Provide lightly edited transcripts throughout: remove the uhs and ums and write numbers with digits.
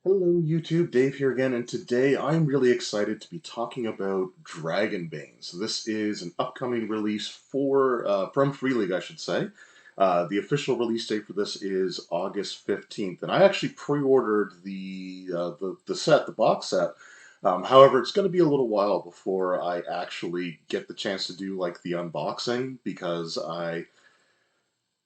Hello YouTube, Dave here again, and today I'm really excited to be talking about Dragonbane. So this is an upcoming release from Free League, I should say. The official release date for this is August 15th, and I actually pre-ordered the box set. However, it's going to be a little while before I actually get the chance to do like the unboxing because I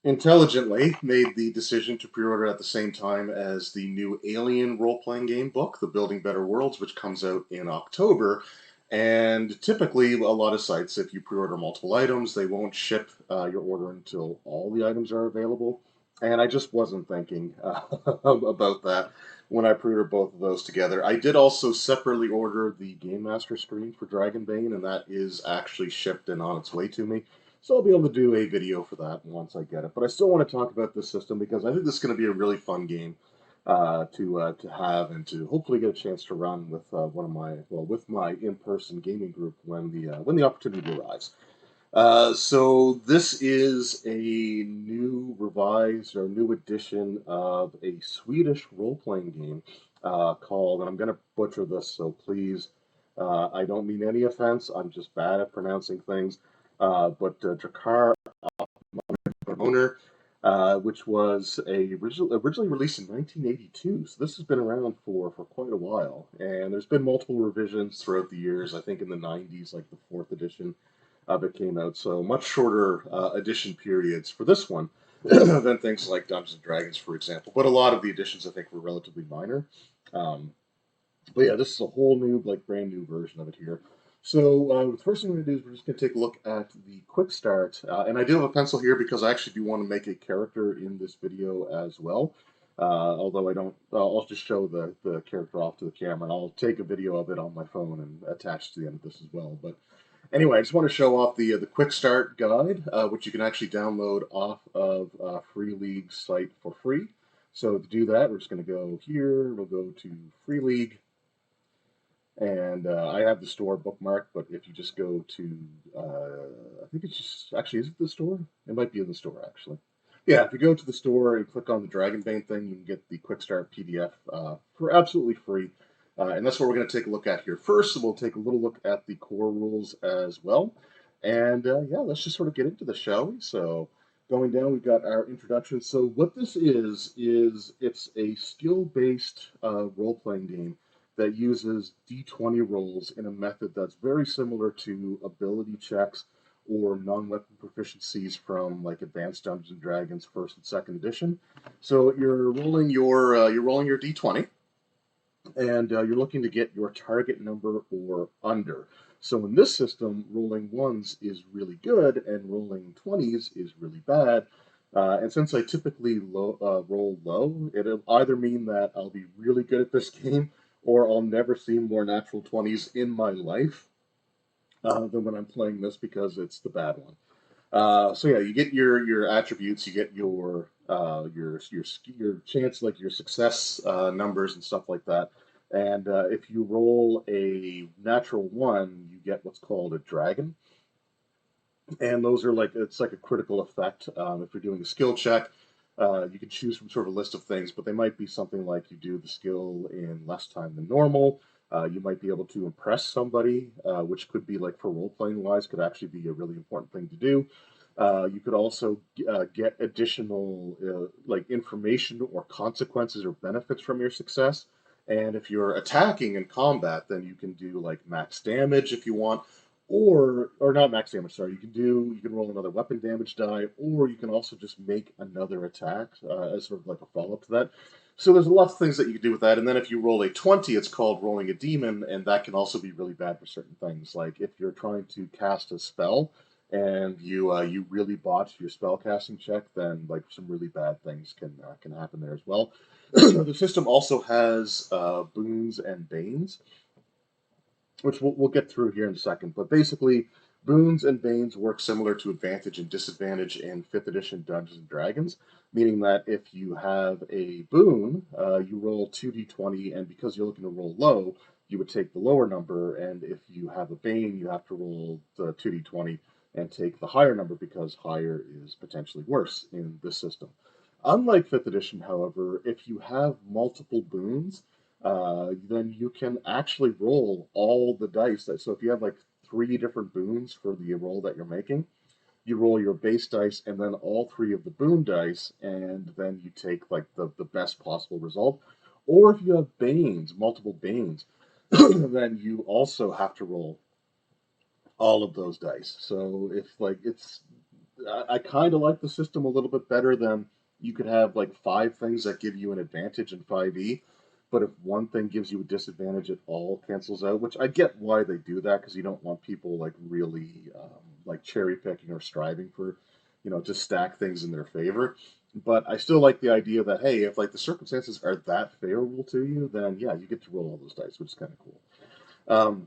intelligently made the decision to pre-order at the same time as the new Alien role-playing game book, The Building Better Worlds, which comes out in October. And typically, a lot of sites, if you pre-order multiple items, they won't ship your order until all the items are available. And I just wasn't thinking about that when I pre-ordered both of those together. I did also separately order the Game Master screen for Dragonbane, and that is actually shipped and on its way to me. So I'll be able to do a video for that once I get it. But I still want to talk about this system because I think this is going to be a really fun game to have and to hopefully get a chance to run with with my in-person gaming group when the opportunity arrives. So this is a new revised or new edition of a Swedish role-playing game called, and I'm going to butcher this, so please, I don't mean any offense. I'm just bad at pronouncing things. But Drakar owner, which was originally released in 1982. So this has been around for quite a while, and there's been multiple revisions throughout the years. I think in the 90s, like the fourth edition of it came out. So much shorter edition periods for this one than things like Dungeons and Dragons, for example. But a lot of the editions I think were relatively minor. Um, but yeah, this is a whole new, like brand new version of it here. So the first thing we're going to do is we're just going to take a look at the quick start. And I do have a pencil here because I actually do want to make a character in this video as well. Although I don't, I'll just show the character off to the camera. And I'll take a video of it on my phone and attach to the end of this as well. But anyway, I just want to show off the quick start guide, which you can actually download off of Free League's site for free. So to do that, we're just going to go here. We'll go to Free League. And I have the store bookmarked, but if you just go to, I think it's just, actually, is it the store? It might be in the store, actually. Yeah, if you go to the store and click on the Dragonbane thing, you can get the Quick Start PDF for absolutely free. And that's what we're going to take a look at here. First, we'll take a little look at the core rules as well. And yeah, let's just sort of get into this, shall we? So going down, we've got our introduction. So what this is it's a skill-based role-playing game that uses D20 rolls in a method that's very similar to ability checks or non-weapon proficiencies from like Advanced Dungeons and Dragons First and Second Edition. So you're rolling your D20, and you're looking to get your target number or under. So in this system, rolling ones is really good, and rolling 20s is really bad. And since I typically roll low, it'll either mean that I'll be really good at this game, or I'll never see more natural 20s in my life than when I'm playing this because it's the bad one. So yeah, you get your attributes, you get your chance, like your success numbers and stuff like that. And if you roll a natural one, you get what's called a dragon. And those are like, it's like a critical effect. If you're doing a skill check, you can choose from sort of a list of things, but they might be something like you do the skill in less time than normal. You might be able to impress somebody, which could be like for role playing wise, could actually be a really important thing to do. You could also get additional like information or consequences or benefits from your success. And if you're attacking in combat, then you can do like max damage if you want, or not max damage. Sorry, you can roll another weapon damage die, or you can also just make another attack as sort of like a follow up to that. So there's lots of things that you can do with that. And then if you roll a 20, it's called rolling a demon, and that can also be really bad for certain things. Like if you're trying to cast a spell and you really botch your spell casting check, then like some really bad things can happen there as well. The system also has boons and banes, which we'll get through here in a second. But basically, boons and banes work similar to advantage and disadvantage in 5th edition Dungeons and Dragons, meaning that if you have a boon, you roll 2d20, and because you're looking to roll low, you would take the lower number, and if you have a bane, you have to roll the 2d20 and take the higher number because higher is potentially worse in this system. Unlike 5th edition, however, if you have multiple boons, then you can actually roll all the dice. So if you have like three different boons for the roll that you're making, you roll your base dice and then all three of the boon dice, and then you take like the best possible result. Or if you have banes, multiple banes, then you also have to roll all of those dice. So if like I kind of like the system a little bit better than you could have like five things that give you an advantage in 5e, but if one thing gives you a disadvantage, it all cancels out. Which I get why they do that because you don't want people like really like cherry picking or striving for, to stack things in their favor. But I still like the idea that hey, if like the circumstances are that favorable to you, then yeah, you get to roll all those dice, which is kind of cool.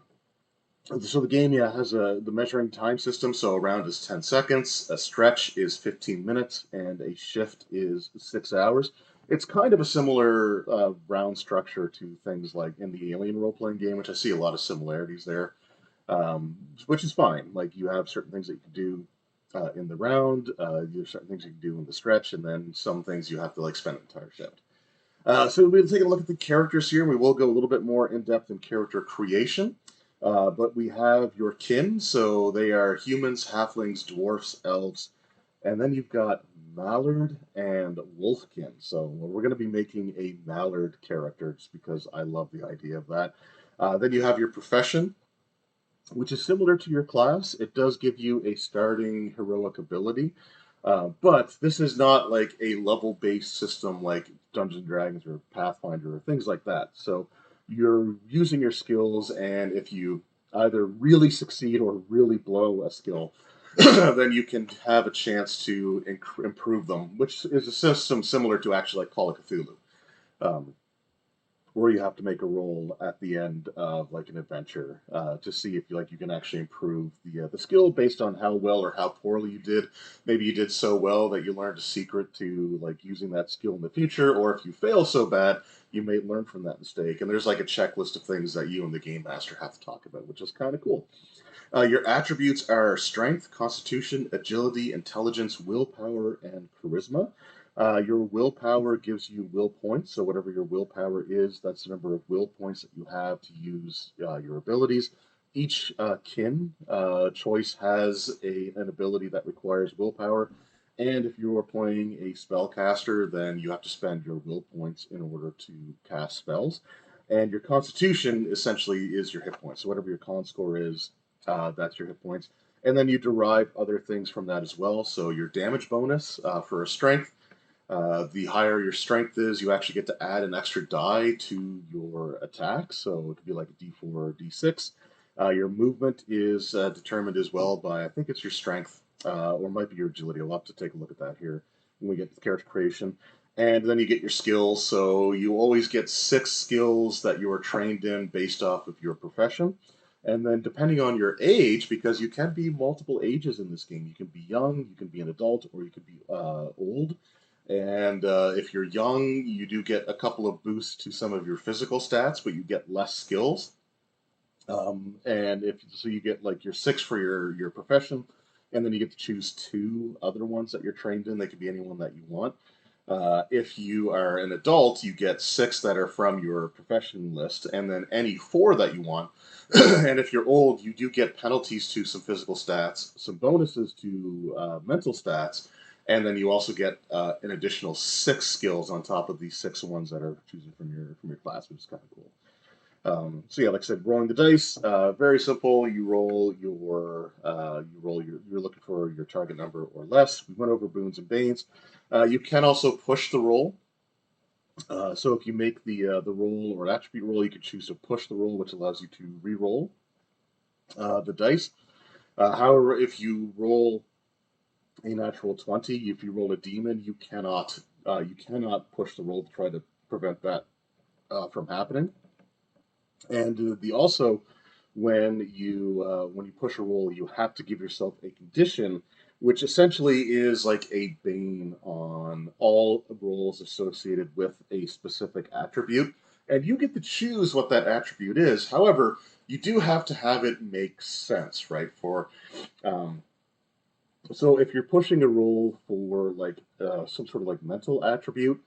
So the game, yeah, has the measuring time system. So a round is 10 seconds, a stretch is 15 minutes, and a shift is 6 hours. It's kind of a similar round structure to things like in the Alien role-playing game, which I see a lot of similarities there, which is fine. Like you have certain things that you can do in the round, there's certain things you can do in the stretch, and then some things you have to like spend an entire shift. So we'll take a look at the characters here. We will go a little bit more in depth in character creation. But we have your kin, so they are humans, halflings, dwarfs, elves, and then you've got Mallard and Wolfkin. So we're going to be making a Mallard character just because I love the idea of that. Then you have your profession, which is similar to your class. It does give you a starting heroic ability, but this is not like a level-based system like Dungeons and Dragons or Pathfinder or things like that. So you're using your skills, and if you either really succeed or really blow a skill, then you can have a chance to improve them, which is a system similar to actually like Call of Cthulhu. Um, where you have to make a roll at the end of like an adventure to see if you can actually improve the skill based on how well or how poorly you did. Maybe you did so well that you learned a secret to like using that skill in the future, or if you fail so bad, you may learn from that mistake. And there's like a checklist of things that you and the game master have to talk about, which is kind of cool. Your attributes are strength, constitution, agility, intelligence, willpower, and charisma. Your willpower gives you will points, so whatever your willpower is, that's the number of will points that you have to use your abilities. Each kin choice has an ability that requires willpower, and if you are playing a spellcaster, then you have to spend your will points in order to cast spells. And your constitution essentially is your hit points. So whatever your con score is, that's your hit points. And then you derive other things from that as well. So your damage bonus for a strength, the higher your strength is, you actually get to add an extra die to your attack. So it could be like a D4 or a D6. Your movement is determined as well by, I think it's your strength, or it might be your agility. I'll have to take a look at that here when we get to character creation. And then you get your skills. So you always get 6 skills that you are trained in based off of your profession. And then depending on your age, because you can be multiple ages in this game, you can be young, you can be an adult, or you could be old. And if you're young, you do get a couple of boosts to some of your physical stats, but you get less skills. And if so, you get like your 6 for your profession, and then you get to choose 2 other ones that you're trained in. They could be anyone that you want. If you are an adult, you get 6 that are from your profession list, and then any 4 that you want. And if you're old, you do get penalties to some physical stats, some bonuses to mental stats, and then you also get an additional 6 skills on top of these 6 ones that are choosing from your class, which is kind of cool. So yeah, like I said, rolling the dice, very simple. You're looking for your target number or less. We went over Boons and Banes. You can also push the roll. So if you make the roll or attribute roll, you can choose to push the roll, which allows you to re-roll the dice. However, if you roll a natural 20, if you roll a demon, you cannot push the roll to try to prevent that from happening. And the also when you push a roll, you have to give yourself a condition, which essentially is like a bane on all rolls associated with a specific attribute, and you get to choose what that attribute is. However, you do have to have it make sense, right? Um, so if you're pushing a roll for like some sort of like mental attribute,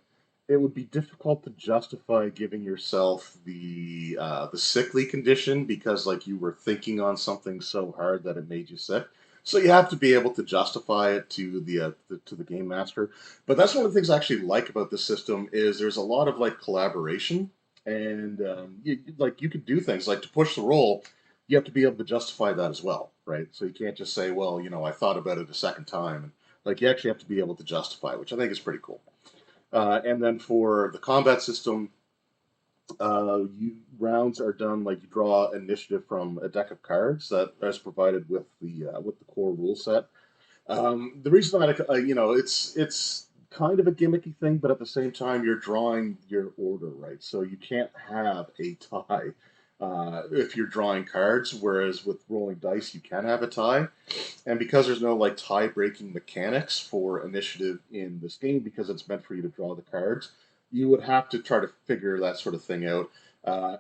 it would be difficult to justify giving yourself the sickly condition because like you were thinking on something so hard that it made you sick. So you have to be able to justify it to to the game master. But that's one of the things I actually like about this system is there's a lot of like collaboration and like you could do things like to push the roll. You have to be able to justify that as well, right? So you can't just say, well, I thought about it a second time. And like you actually have to be able to justify, which I think is pretty cool. And then for the combat system, rounds are done like you draw initiative from a deck of cards that is provided with the core rule set. The reason that it's kind of a gimmicky thing, but at the same time you're drawing your order, right? So you can't have a tie if you're drawing cards, whereas with rolling dice you can have a tie. And because there's no like tie breaking mechanics for initiative in this game, because it's meant for you to draw the cards, you would have to try to figure that sort of thing out.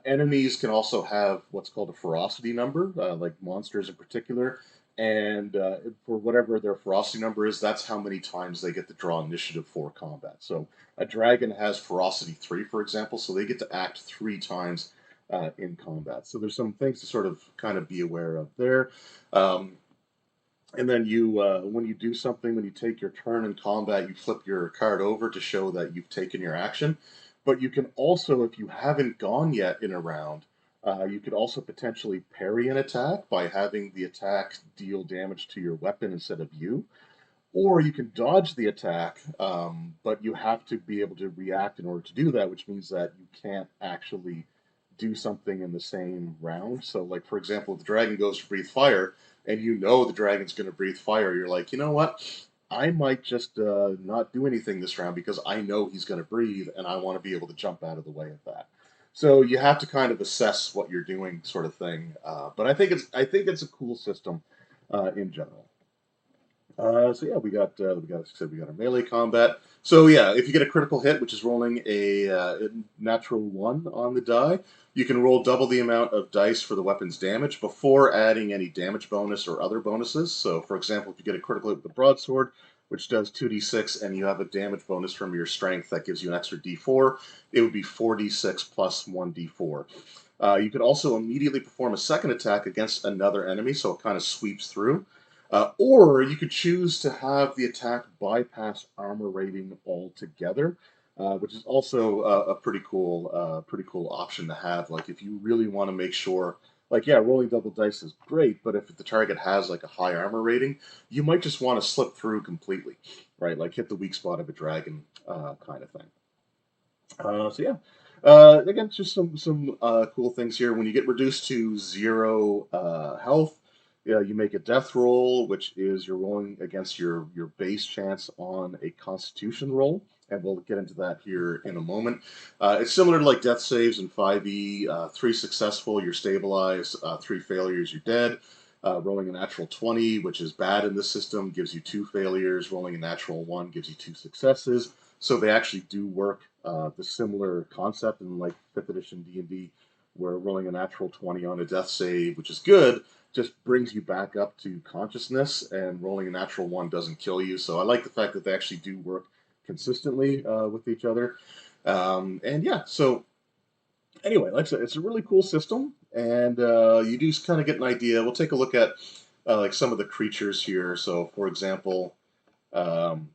Enemies can also have what's called a ferocity number, like monsters in particular. And for whatever their ferocity number is, that's how many times they get to draw initiative for combat. So a dragon has ferocity 3, for example, so they get to act 3 times in combat. So there's some things to sort of kind of be aware of there. Um, and then when you do something, when you take your turn in combat, you flip your card over to show that you've taken your action. But you can also, if you haven't gone yet in a round, you could also potentially parry an attack by having the attack deal damage to your weapon instead of you. Or you can dodge the attack, but you have to be able to react in order to do that, which means that you can't actually do something in the same round. So, like for example, if the dragon goes to breathe fire, and you know the dragon's going to breathe fire, you're like, you know what? I might just not do anything this round because I know he's going to breathe, and I want to be able to jump out of the way of that. So you have to kind of assess what you're doing, sort of thing. But I think it's a cool system in general. So yeah, like I said, we got a melee combat. So yeah, if you get a critical hit, which is rolling a natural 1 on the die, you can roll double the amount of dice for the weapon's damage before adding any damage bonus or other bonuses. So for example, if you get a critical hit with the broadsword, which does 2d6, and you have a damage bonus from your strength that gives you an extra d4, it would be 4d6 plus 1d4. You could also immediately perform a second attack against another enemy, so it kind of sweeps through. Or you could choose to have the attack bypass armor rating altogether, which is also a pretty cool option to have. Like if you really want to make sure, like yeah, rolling double dice is great, but if the target has like a high armor rating, you might just want to slip through completely, right? Like hit the weak spot of a dragon, kind of thing. So yeah. Again, just some cool things here. When you get reduced to 0 health, yeah, you make a death roll, which is you're rolling against your base chance on a Constitution roll, and we'll get into that here in a moment. It's similar to like death saves in 5e. 3 successful, you're stabilized. 3 failures, you're dead. Rolling a natural 20, which is bad in this system, gives you 2 failures. Rolling a natural 1 gives you 2 successes. So they actually do work. The similar concept in like 5th edition D&D, where rolling a natural 20 on a death save, which is good, just brings you back up to consciousness, and rolling a natural 1 doesn't kill you. So I like the fact that they actually do work consistently with each other. And yeah, so anyway, like I said, it's a really cool system, and you do kind of get an idea. We'll take a look at like some of the creatures here. So, for example, um,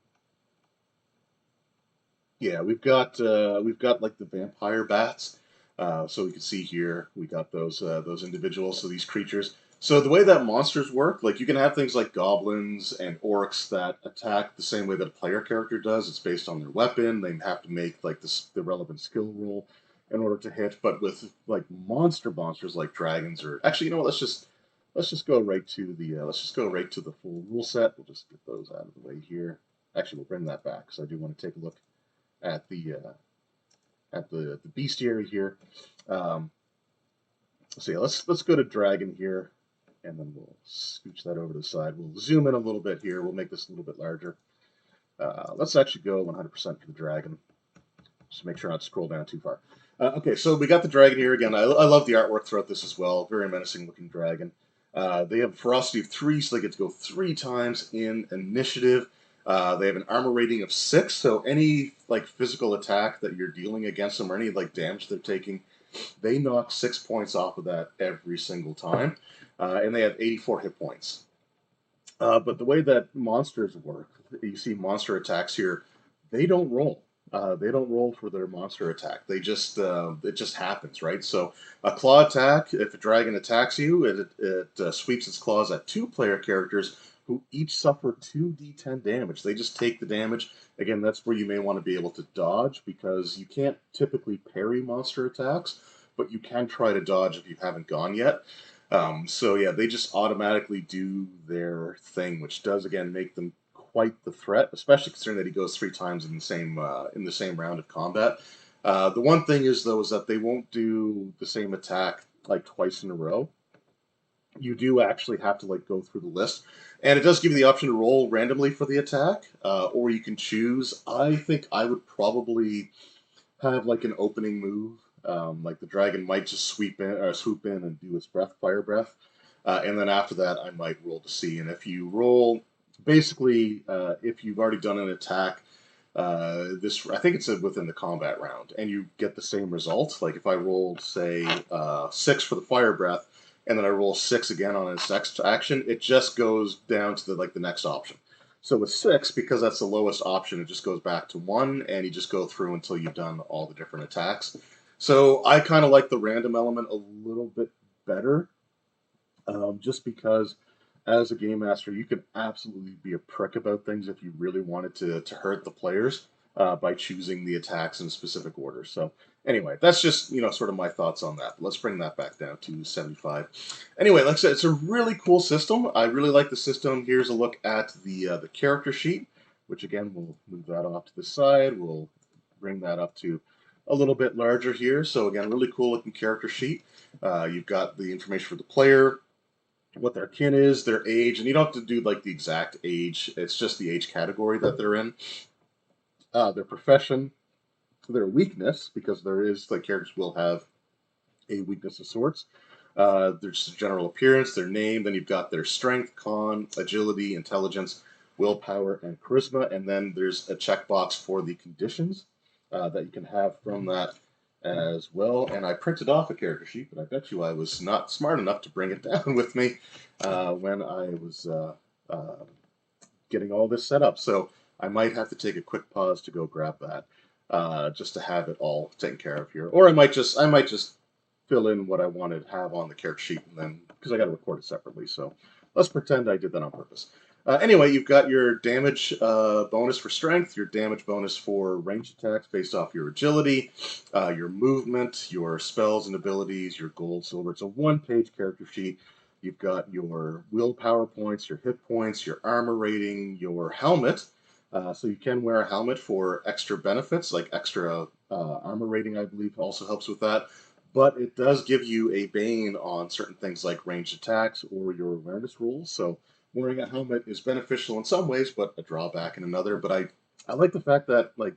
yeah, we've got like the vampire bats. So we can see here we got those individuals. So these creatures. So the way that monsters work, like you can have things like goblins and orcs that attack the same way that a player character does. It's based on their weapon. They have to make like the relevant skill roll in order to hit. But with like monsters like dragons, or actually, you know what? Let's just go right to the full rule set. We'll just get those out of the way here. Actually, we'll bring that back because I do want to take a look at the bestiary here. Um, so yeah, let's go to dragon here, and then we'll scooch that over to the side. We'll zoom in a little bit here. We'll make this a little bit larger. Let's actually go 100% for the dragon. Just make sure not to scroll down too far. Okay, so we got the dragon here again. I love the artwork throughout this as well. Very menacing looking dragon. They have a ferocity of 3, so they get to go 3 times in initiative. They have an armor rating of 6, so any like physical attack that you're dealing against them or any like damage they're taking, they knock 6 points off of that every single time. And they have 84 hit points. But the way that monsters work, you see monster attacks here, they don't roll. They don't roll for their monster attack. They just it just happens, right? So a claw attack, if a dragon attacks you, it sweeps its claws at 2 player characters who each suffer 2d10 damage. They just take the damage. Again, that's where you may want to be able to dodge because you can't typically parry monster attacks, but you can try to dodge if you haven't gone yet. So yeah, they just automatically do their thing, which does again make them quite the threat, especially considering that he goes 3 times in the same round of combat. The one thing is though is that they won't do the same attack like twice in a row. You do actually have to like go through the list, and it does give you the option to roll randomly for the attack, or you can choose. I think I would probably have like an opening move. Like the dragon might just swoop in and do its fire breath, and then after that I might roll to see. And if you roll, basically, if you've already done an attack, this I think it's within the combat round, and you get the same result. Like if I rolled say 6 for the fire breath, and then I roll 6 again on its next action, it just goes down to the next option. So with 6, because that's the lowest option, it just goes back to 1, and you just go through until you've done all the different attacks. So I kind of like the random element a little bit better, just because as a game master, you can absolutely be a prick about things if you really wanted to hurt the players by choosing the attacks in specific order. So anyway, that's just sort of my thoughts on that. Let's bring that back down to 75. Anyway, like I said, it's a really cool system. I really like the system. Here's a look at the character sheet, which again we'll move that off to the side. We'll bring that up to a little bit larger here. So again, really cool looking character sheet. You've got the information for the player, what their kin is, their age, and you don't have to do like the exact age. It's just the age category that they're in. Their profession, their weakness, because there is like characters will have a weakness of sorts. Their general appearance, their name. Then you've got their strength, con, agility, intelligence, willpower, and charisma. And then there's a checkbox for the conditions that you can have from that as well. And I printed off a character sheet, but I bet you I was not smart enough to bring it down with me when I was getting all this set up. So I might have to take a quick pause to go grab that just to have it all taken care of here. Or I might just fill in what I wanted to have on the character sheet, and then because I got to record it separately. So let's pretend I did that on purpose. Anyway, you've got your damage bonus for strength, your damage bonus for ranged attacks based off your agility, your movement, your spells and abilities, your gold, silver. It's a one-page character sheet. You've got your willpower points, your hit points, your armor rating, your helmet. So you can wear a helmet for extra benefits, like extra armor rating, I believe, also helps with that. But it does give you a bane on certain things like ranged attacks or your awareness rules. So wearing a helmet is beneficial in some ways, but a drawback in another. But I like the fact that like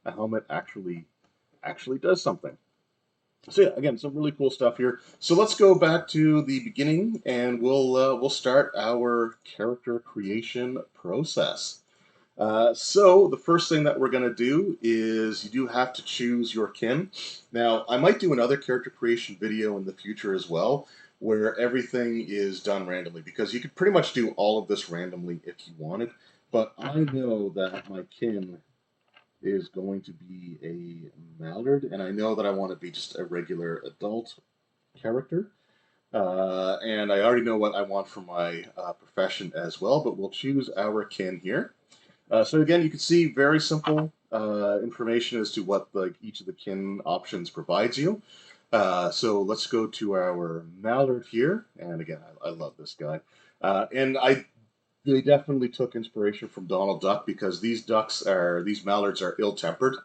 a helmet actually does something. So yeah, again, some really cool stuff here. So let's go back to the beginning, and we'll start our character creation process. So the first thing that we're going to do is you do have to choose your kin. Now, I might do another character creation video in the future as well, where everything is done randomly, because you could pretty much do all of this randomly if you wanted, but I know that my kin is going to be a mallard, and I know that I want to be just a regular adult character. And I already know what I want for my profession as well, but we'll choose our kin here. So again, you can see very simple information as to what each of the kin options provides you. So let's go to our mallard here, and again, I love this guy. And they definitely took inspiration from Donald Duck, because these mallards are ill-tempered.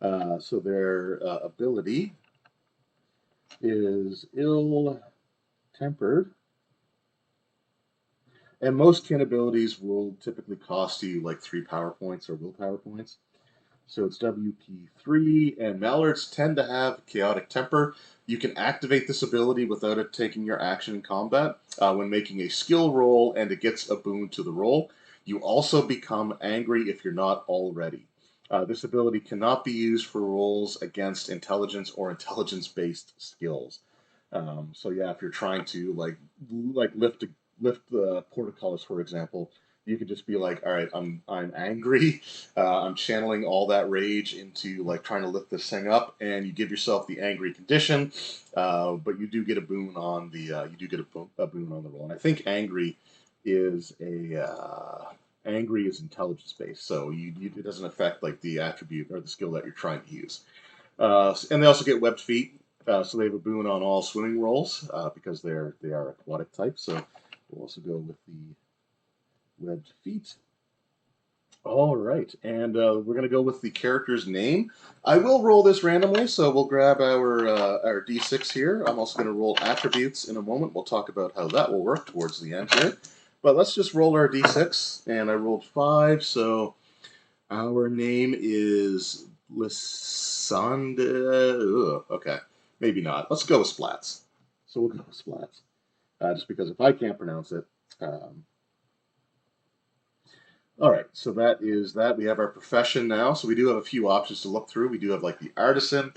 So their ability is ill-tempered. And most kin abilities will typically cost you like 3 power points or willpower points. So it's WP3, and mallards tend to have chaotic temper. You can activate this ability without it taking your action in combat when making a skill roll, and it gets a boon to the roll. You also become angry if you're not already. This ability cannot be used for rolls against intelligence or intelligence-based skills. So yeah, if you're trying to like lift the portcullis, for example, you could just be like, all right, I'm angry. I'm channeling all that rage into like trying to lift this thing up, and you give yourself the angry condition. But you do get a boon on the a boon on the roll, and I think angry is intelligence based, so it doesn't affect like the attribute or the skill that you're trying to use. And they also get webbed feet, so they have a boon on all swimming rolls because they are aquatic type. So we'll also go with the webbed feet. All right, and we're gonna go with the character's name. I will roll this randomly, so we'll grab our d6 here. I'm also gonna roll attributes in a moment. We'll talk about how that will work towards the end here. But let's just roll our d6, and I rolled 5, so our name is Lysanda. Okay, maybe not. Let's go with Splats. So we'll go with Splats, just because if I can't pronounce it. All right, so that is that. We have our profession now. So we do have a few options to look through. We do have like the artisan,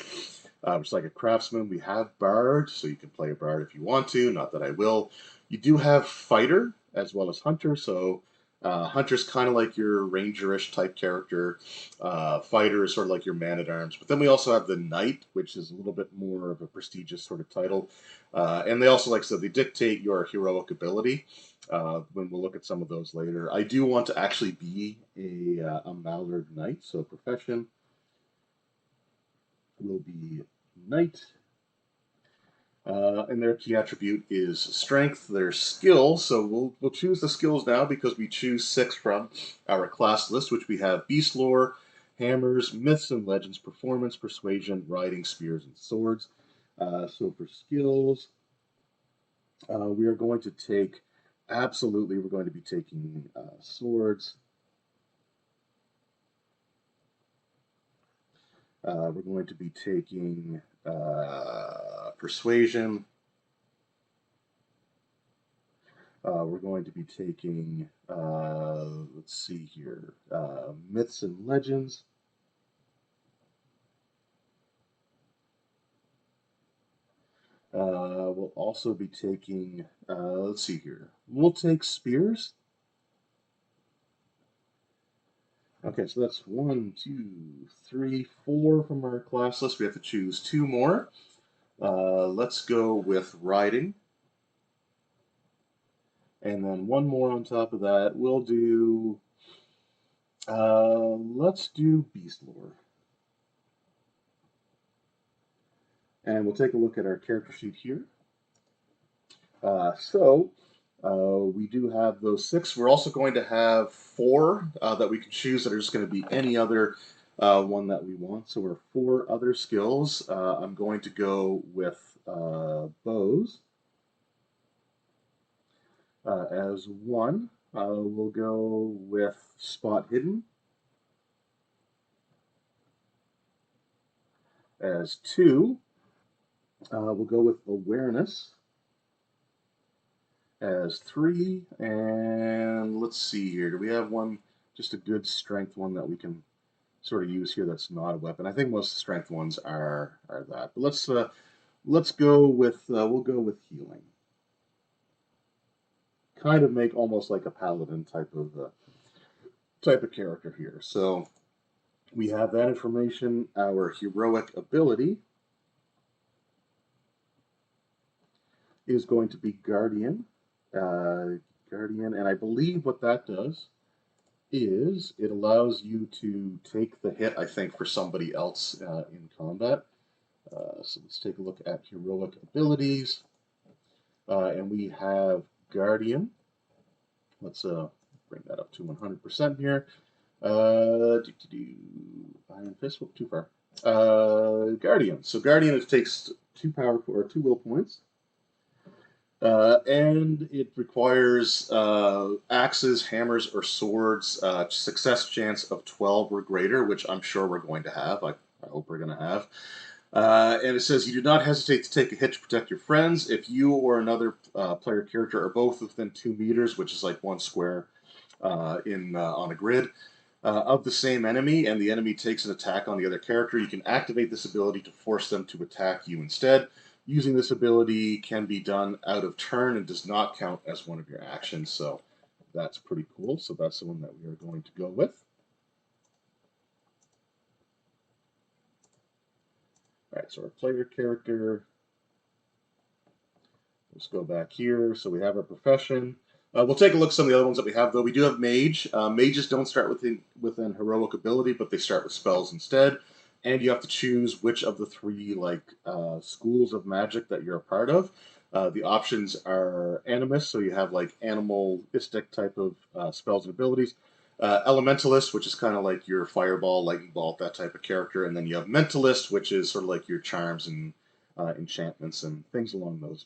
which is like a craftsman. We have bard, so you can play a bard if you want to. Not that I will. You do have fighter as well as hunter. So hunter's kind of like your rangerish type character. Fighter is sort of like your man at arms. But then we also have the knight, which is a little bit more of a prestigious sort of title. And they also, like I said, they dictate your heroic ability. When we'll look at some of those later. I do want to actually be a Mallard Knight, so profession will be Knight. And their key attribute is strength. Their skill, so we'll choose the skills now because we choose 6 from our class list, which we have Beast Lore, Hammers, Myths and Legends, Performance, Persuasion, Riding, Spears, and Swords. So for skills, we are going to take, absolutely, we're going to be taking swords. We're going to be taking persuasion. We're going to be taking, let's see here, myths and legends. We'll also be taking, let's see here, we'll take spears. Okay, so that's 1, 2, 3, 4 from our class list. We have to choose 2 more. Let's go with riding. And then 1 more on top of that. We'll do, let's do Beast Lore. And we'll take a look at our character sheet here. We do have those 6. We're also going to have 4 that we can choose that are just going to be any other one that we want. So we're 4 other skills. I'm going to go with bows as 1. We'll go with spot hidden as 2. We'll go with awareness as 3, and let's see here. Do we have one, just a good strength one that we can sort of use here that's not a weapon? I think most strength ones are that. But let's go with we'll go with healing. Kind of make almost like a paladin type of character here. So we have that information. Our heroic ability is going to be Guardian. Guardian, and I believe what that does is it allows you to take the hit, I think, for somebody else in combat. So let's take a look at heroic abilities. And we have Guardian. Let's bring that up to 100% here. Iron Fist, too far. Guardian. So Guardian, it takes 2 will points. And it requires axes, hammers, or swords, success chance of 12 or greater, which I'm sure we're going to have. I hope we're going to have. And it says, you do not hesitate to take a hit to protect your friends. If you or another player character are both within 2 meters, which is like 1 square, on a grid of the same enemy, and the enemy takes an attack on the other character, you can activate this ability to force them to attack you instead. Using this ability can be done out of turn and does not count as one of your actions, so that's pretty cool. So that's the one that we are going to go with. All right, so our player character. Let's go back here. So we have our profession. We'll take a look at some of the other ones that we have, though. We do have mage. Mages don't start with an heroic ability, but they start with spells instead. And you have to choose which of the three schools of magic that you're a part of. The options are animist, so you have like animalistic type of spells and abilities. Elementalist, which is kind of like your fireball, lightning bolt, that type of character, and then you have mentalist, which is sort of like your charms and enchantments and things along those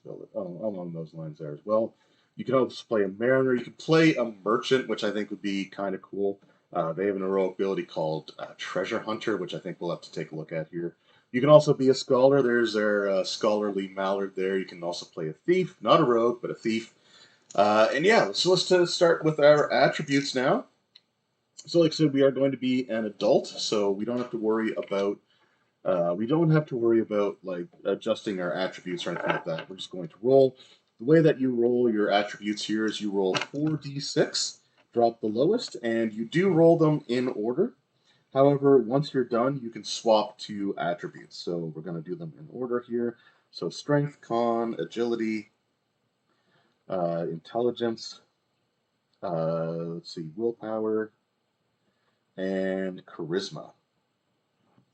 lines there as well. You can also play a mariner. You can play a merchant, which I think would be kind of cool. They have an heroic ability called Treasure Hunter, which I think we'll have to take a look at here. You can also be a scholar. There's their scholarly mallard there. You can also play a thief, not a rogue, but a thief. And yeah, so let's start with our attributes now. So like I said, we are going to be an adult, so we don't have to worry about like adjusting our attributes or anything like that. We're just going to roll. The way that you roll your attributes here is you roll 4d6, drop the lowest, and you do roll them in order. However, once you're done, you can swap two attributes. So we're going to do them in order here. So strength, con, agility, intelligence, let's see, willpower, and charisma.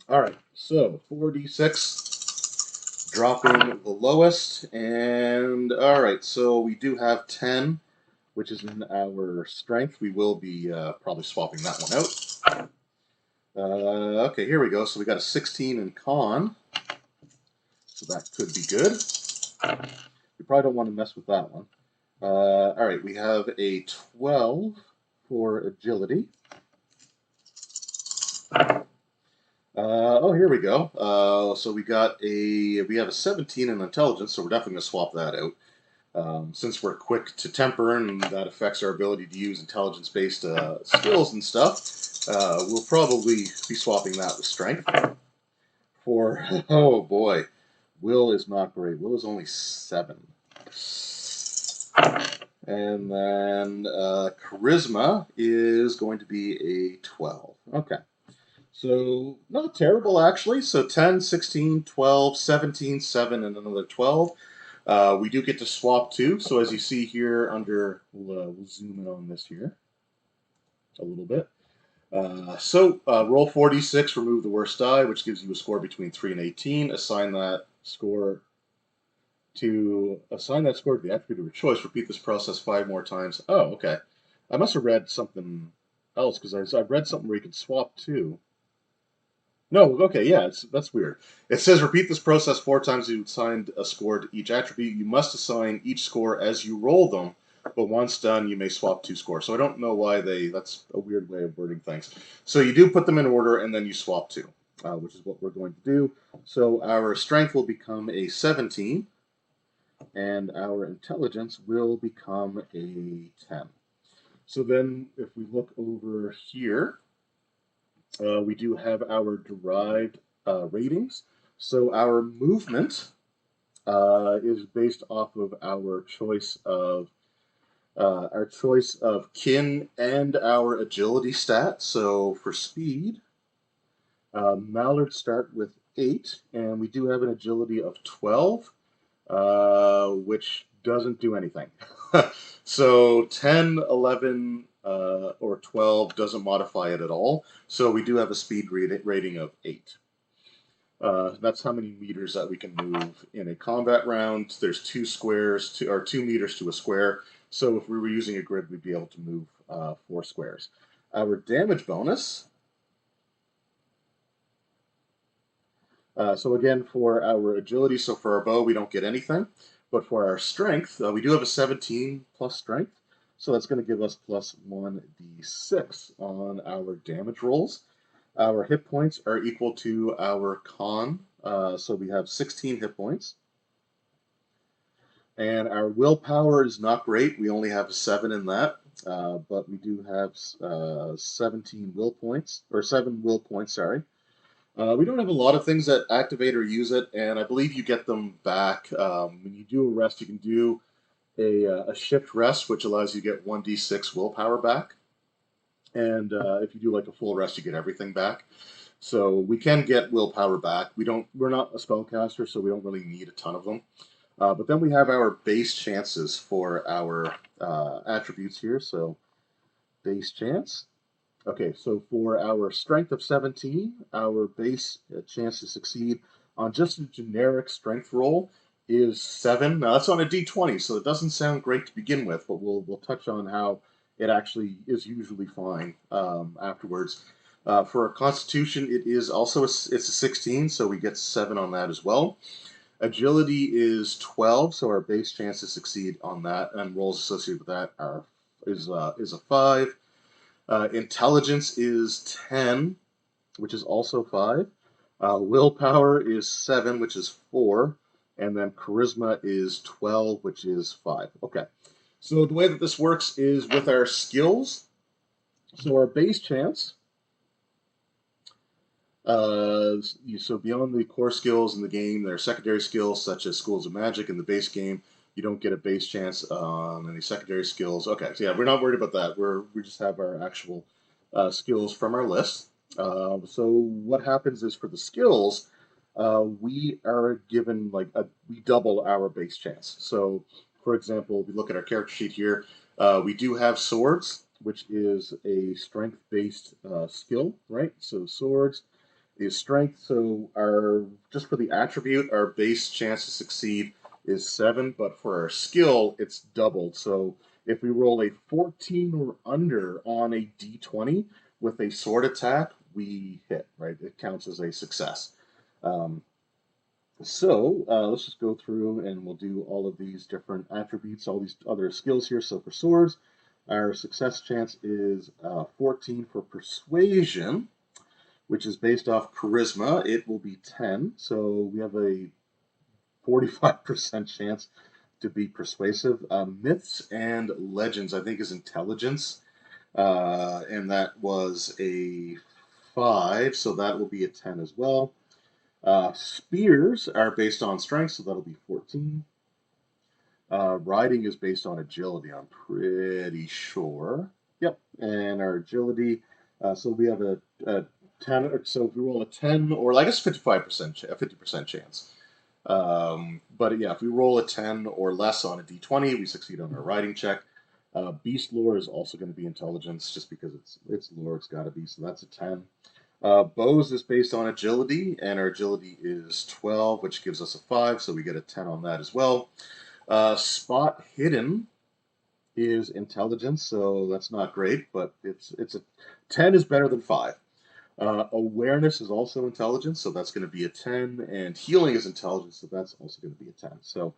All right, so 4d6, dropping the lowest, and all right, so we do have 10, which is in our strength. We will be probably swapping that one out. Okay, here we go. So we got a 16 in con, so that could be good. We probably don't want to mess with that one. All right, we have a 12 for agility. Oh, here we go. So we have a 17 in intelligence, so we're definitely going to swap that out. Since we're quick to temper and that affects our ability to use intelligence-based skills and stuff, we'll probably be swapping that with strength. Oh boy, will is not great. Will is only 7. And then charisma is going to be a 12. Okay. So not terrible, actually. So 10, 16, 12, 17, 7, and another 12. We do get to swap two. So as you see here under, we'll zoom in on this here a little bit. Roll 4d6, remove the worst die, which gives you a score between 3 and 18. Assign that score to the attribute of your choice. Repeat this process 5 more times. Oh, okay. I must have read something else because I read something where you could swap two. No, okay, yeah, that's weird. It says repeat this process 4 times. You assigned a score to each attribute. You must assign each score as you roll them, but once done, you may swap 2 scores. So I don't know why that's a weird way of wording things. So you do put them in order, and then you swap 2, which is what we're going to do. So our strength will become a 17, and our intelligence will become a 10. So then if we look over here, we do have our derived ratings. So our movement is based off of our choice of kin and our agility stat. So for speed, mallards start with 8, and we do have an agility of 12, which doesn't do anything. So 10, 11, or 12 doesn't modify it at all. So we do have a speed rating of 8. That's how many meters that we can move in a combat round. There's 2 meters to a square. So if we were using a grid, we'd be able to move 4 squares. Our damage bonus. So again, for our agility, so for our bow, we don't get anything. But for our strength, we do have a 17 plus strength. So that's going to give us plus 1d6 on our damage rolls. Our hit points are equal to our con. So we have 16 hit points. And our willpower is not great. We only have a 7 in that. but we do have 17 will points, or 7 will points, sorry. We don't have a lot of things that activate or use it, and I believe you get them back. When you do a rest, you can do a shift rest, which allows you to get 1d6 willpower back. And if you do like a full rest, you get everything back. So we can get willpower back. We're not a spellcaster, so we don't really need a ton of them. But then we have our base chances for our attributes here. So base chance. Okay, so for our strength of 17, our base chance to succeed on just a generic strength roll is 7. Now that's on a d20, so it doesn't sound great to begin with, but we'll touch on how it actually is usually fine afterwards. For our constitution, it is also it's a 16, so we get 7 on that as well. Agility is 12, so our base chance to succeed on that, and rolls associated with that is a 5. Intelligence is 10, which is also 5. Willpower is 7, which is 4. And then charisma is 12, which is 5. Okay. So the way that this works is with our skills. So our base chance. So beyond the core skills in the game, there are secondary skills such as Schools of Magic in the base game. You don't get a base chance on any secondary skills. Okay, so yeah, we're not worried about that. We just have our actual skills from our list. So what happens is for the skills, we are given we double our base chance. So, for example, if we look at our character sheet here, we do have swords, which is a strength-based skill, right? So swords is strength. So our just for the attribute, our base chance to succeed is 7, but for our skill, it's doubled. So if we roll a 14 or under on a d20 with a sword attack, we hit, right? It counts as a success. Let's just go through and we'll do all of these different attributes, all these other skills here. So for swords, our success chance is 14 for persuasion, which is based off charisma. It will be 10. So we have a 45% chance to be persuasive. Myths and legends, I think, is intelligence. And that was a 5, so that will be a 10 as well. Spears are based on strength, so that'll be 14. Riding is based on agility, I'm pretty sure. Yep, and our agility, so we have a 10, so if we roll a 10, or I guess 55%, a 50% chance. But yeah, if we roll a 10 or less on a d20, we succeed on our riding check. Beast lore is also going to be intelligence, just because it's lore, it's got to be, so that's a 10. Bows is based on agility, and our agility is 12, which gives us a 5, so we get a 10 on that as well. Spot hidden is intelligence, so that's not great, but it's a 10 is better than 5. Awareness is also intelligence, so that's going to be a 10, and healing is intelligence, so that's also going to be a 10. So,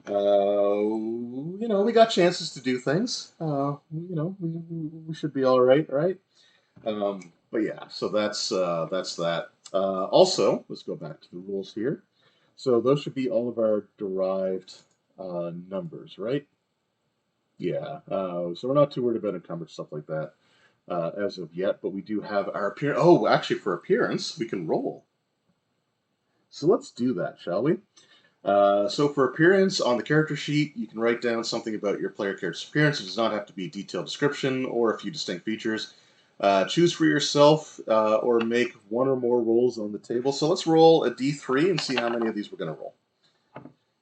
we got chances to do things. We should be all right, right? But yeah, so that's that. Also, let's go back to the rules here. So those should be all of our derived numbers, right? Yeah. So we're not too worried about encumbered stuff like that as of yet, but we do have our appearance. Oh, actually, for appearance, we can roll. So let's do that, shall we? So for appearance on the character sheet, you can write down something about your player character's appearance. It does not have to be a detailed description or a few distinct features. Choose for yourself or make one or more rolls on the table. So let's roll a d3 and see how many of these we're going to roll.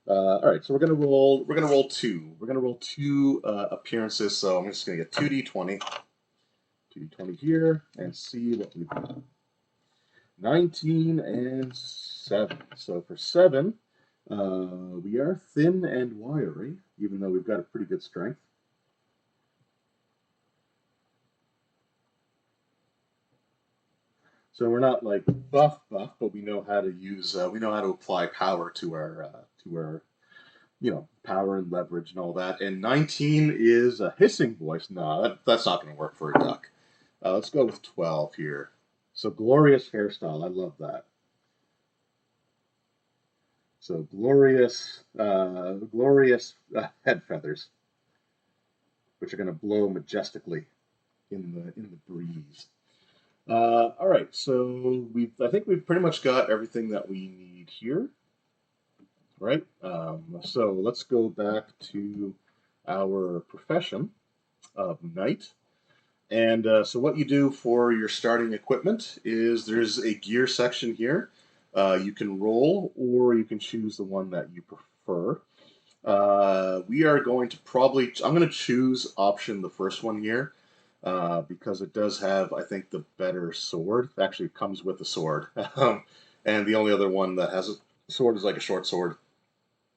All right, so we're going to roll 2. We're going to roll 2 appearances. So I'm just going to get 2d20, 2d20 here, and see what we've got. 19 and 7. So for 7, we are thin and wiry, even though we've got a pretty good strength. So we're not like buff, but we know how to use, we know how to apply power to our, power and leverage and all that. And 19 is a hissing voice. No, that's not going to work for a duck. Let's go with 12 here. So glorious hairstyle. I love that. So glorious head feathers. which are going to blow majestically in the breeze. All right, so I think we've pretty much got everything that we need here, right? So let's go back to our profession of knight. And so what you do for your starting equipment is there's a gear section here. You can roll, or you can choose the one that you prefer. We are going to I'm going to choose option the first one here, because it does have, I think, the better sword. It actually comes with a sword. And the only other one that has a sword is like a short sword.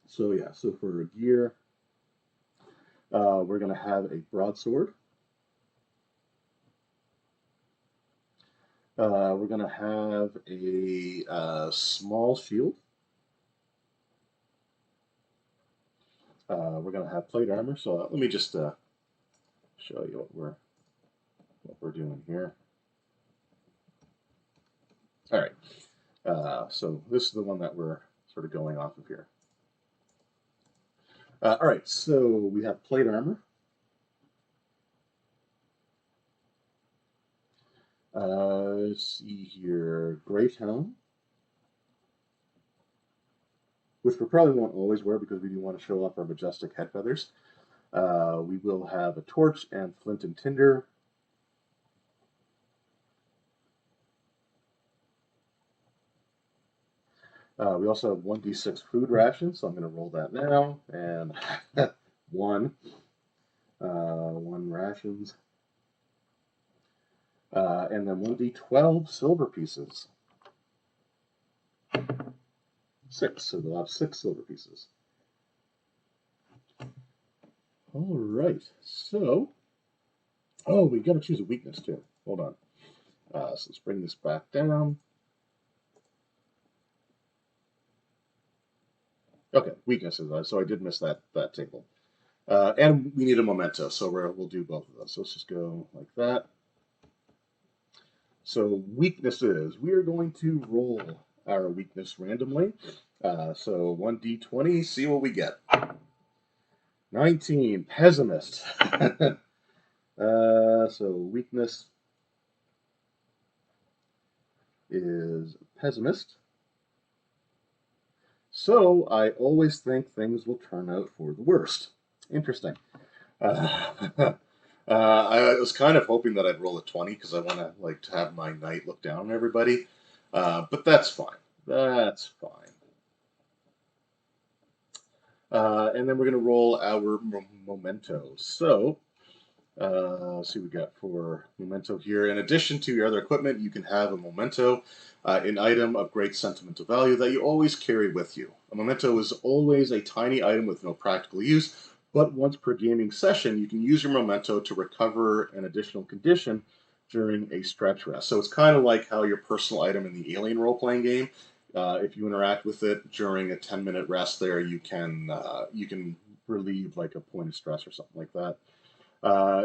So yeah, so for gear, we're going to have a broadsword. We're going to have a small shield. We're going to have plate armor. So let me just show you what we're doing here. All right. So this is the one that we're sort of going off of here. All right. So we have plate armor. Let's see here. Great helm, which we probably won't always wear because we do want to show off our majestic head feathers. We will have a torch and flint and tinder. We also have 1d6 food rations, so I'm going to roll that now. And one rations. And then 1d12 silver pieces. 6, so they'll have 6 silver pieces. All right, so, oh, we got to choose a weakness too. Hold on. So let's bring this back down. Okay, weaknesses. So I did miss that table. And we need a memento, so we'll do both of those. So let's just go like that. So weaknesses, we are going to roll our weakness randomly. So 1d20, see what we get. 19, pessimist. So weakness is pessimist. So I always think things will turn out for the worst. Interesting. I was kind of hoping that I'd roll a 20 because I want to have my knight look down on everybody, but that's fine. That's fine. And then we're going to roll our mementos. So let's see what we got for memento here. In addition to your other equipment, you can have a memento, an item of great sentimental value that you always carry with you. A memento is always a tiny item with no practical use, but once per gaming session, you can use your memento to recover an additional condition during a stretch rest. So it's kind of like how your personal item in the Alien role-playing game, if you interact with it during a 10-minute rest there, you can relieve like a point of stress or something like that.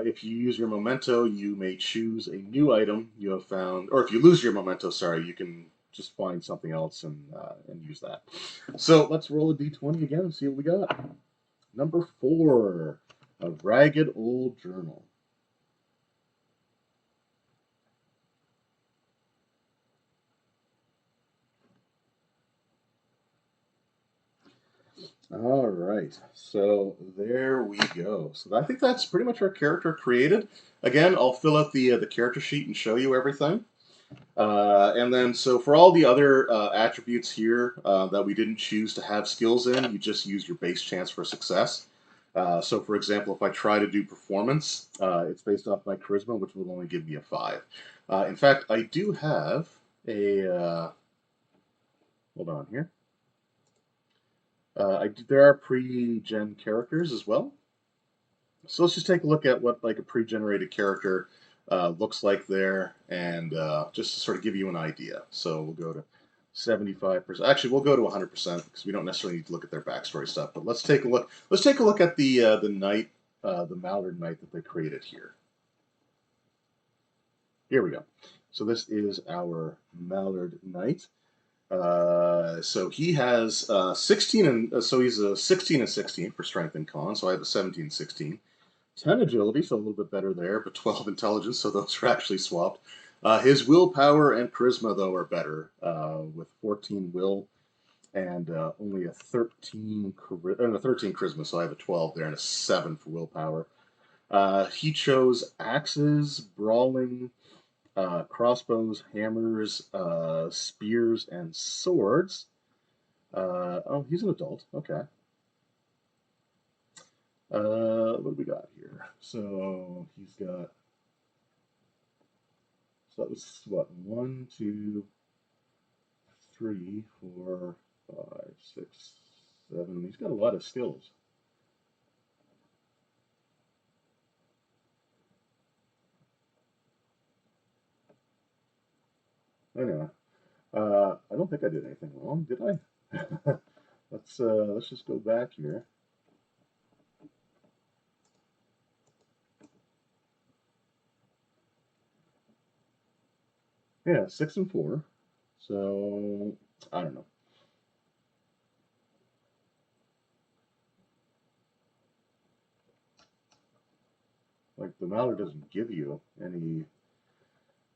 If you use your memento, you may choose a new item you have found, or if you lose your memento, sorry, you can just find something else and use that. So let's roll a d20 again and see what we got. Number 4, a ragged old journal. All right, so there we go. So I think that's pretty much our character created. Again, I'll fill out the character sheet and show you everything. And then, so for all the other attributes here that we didn't choose to have skills in, you just use your base chance for success. So, for example, if I try to do performance, it's based off my charisma, which will only give me a 5. In fact, I do have a... hold on here. There are pre-gen characters as well. So let's just take a look at what like a pre-generated character looks like there, and just to sort of give you an idea. So we'll go to 75%. Actually, we'll go to 100% because we don't necessarily need to look at their backstory stuff. But let's take a look. Let's take a look at the knight, the Mallard Knight that they created here. Here we go. So this is our Mallard Knight. So he has 16 and so he's a 16 and 16 for strength and con. So I have a 17 and 16. 10 agility, so a little bit better there, but 12 intelligence, so those are actually swapped. His willpower and charisma, though, are better, with 14 will and only a 13, and a 13 charisma, so I have a 12 there and a 7 for willpower. He chose axes, brawling, crossbows, hammers, spears, and swords. Oh, he's an adult. Okay. What do we got here? So he's got. So that was what? 1, 2, 3, 4, 5, 6, 7. He's got a lot of skills. Anyway, I don't think I did anything wrong, did I? Let's just go back here. Yeah, 6 and 4. So I don't know. Like the Mallard doesn't give you any.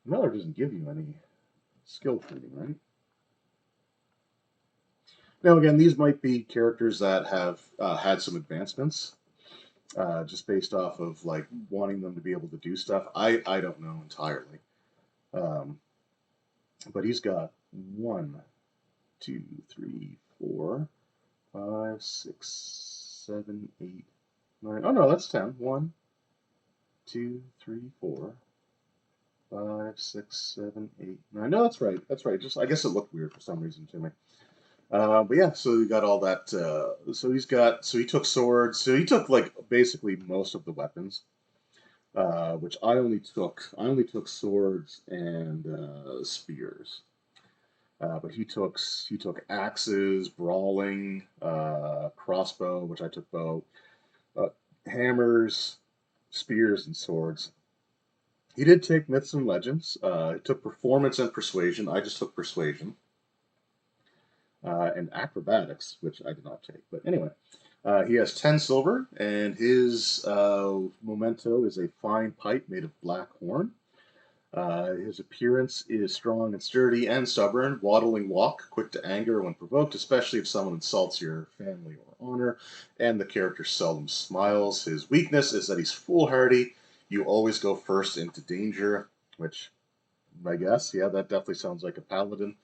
Mallard doesn't give you any skill training, right? Now again, these might be characters that have had some advancements, just based off of like wanting them to be able to do stuff. I don't know entirely. Um, but he's got 1, 2, 3, 4, 5, 6, 7, 8, 9. Oh no, that's 10. 1, 2, 3, 4, 5, 6, 7, 8, 9. No, that's right. That's right. Just I guess it looked weird for some reason to me. But yeah, so we got all that. So he took swords. So he took like basically most of the weapons, which I only took. I only took swords and spears. But he took axes, brawling, crossbow, which I took bow, uh, hammers, spears, and swords. He did take myths and legends. He took performance and persuasion. I just took persuasion. And acrobatics, which I did not take. But anyway, he has 10 silver, and his memento is a fine pipe made of black horn. His appearance is strong and sturdy and stubborn, waddling walk, quick to anger when provoked, especially if someone insults your family or honor, and the character seldom smiles. His weakness is that he's foolhardy. You always go first into danger, which I guess, yeah, that definitely sounds like a paladin.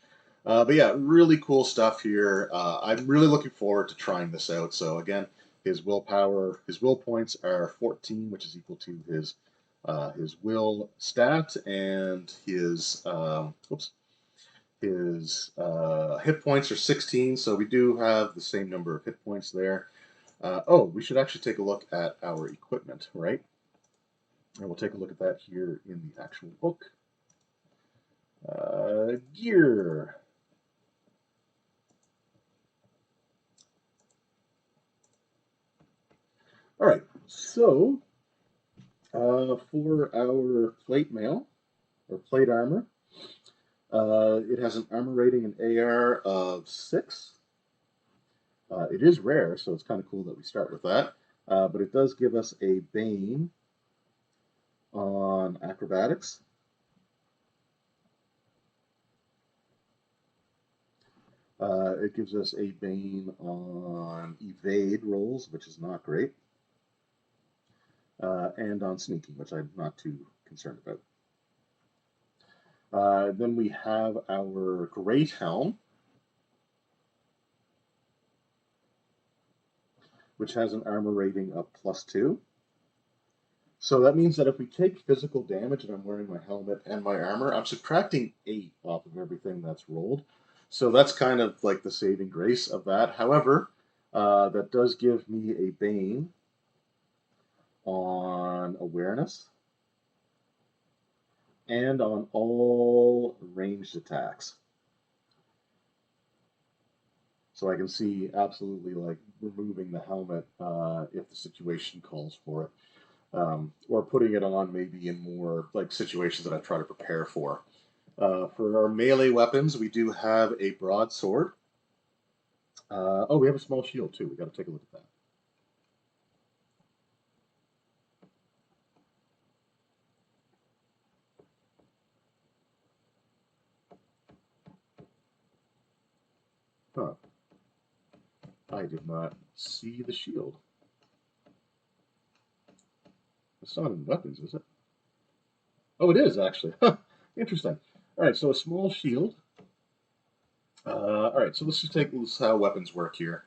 But yeah, really cool stuff here. I'm really looking forward to trying this out. So again, his will points are 14, which is equal to his will stat, and his hit points are 16. So we do have the same number of hit points there. Oh, we should actually take a look at our equipment, right? And we'll take a look at that here in the actual book. Gear. All right, so for our plate mail or plate armor, it has an armor rating and AR of 6. It is rare, so it's kind of cool that we start with that. But it does give us a Bane on acrobatics. It gives us a Bane on evade rolls, which is not great, and on sneaking, which I'm not too concerned about. Then we have our Great Helm, which has an armor rating of +2. So that means that if we take physical damage and I'm wearing my helmet and my armor, I'm subtracting 8 off of everything that's rolled. So that's kind of like the saving grace of that. However, that does give me a Bane on awareness and on all ranged attacks. So I can see absolutely like removing the helmet if the situation calls for it. Or putting it on maybe in more like situations that I try to prepare for. For our melee weapons, we do have a broadsword. Oh, we have a small shield too. We got to take a look at that. Huh. I did not see the shield. It's not in weapons, is it? Oh, it is, actually. Huh. Interesting. All right, so a small shield. All right, so let's just take how weapons work here.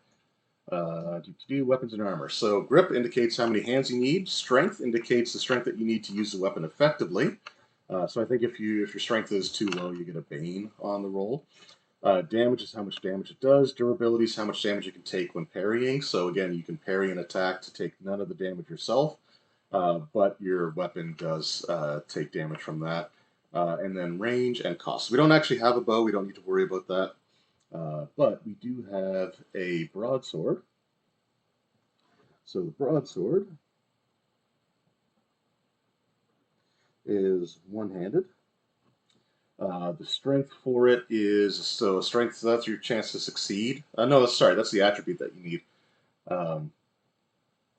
Weapons and armor. So grip indicates how many hands you need. Strength indicates the strength that you need to use the weapon effectively. So I think if your strength is too low, you get a Bane on the roll. Damage is how much damage it does. Durability is how much damage you can take when parrying. So again, you can parry an attack to take none of the damage yourself, but your weapon does take damage from that. And then range and cost. So we don't actually have a bow. We don't need to worry about that. But we do have a broadsword. So the broadsword is one-handed. The strength for it is, so strength, so that's your chance to succeed. No, sorry, that's the attribute that you need.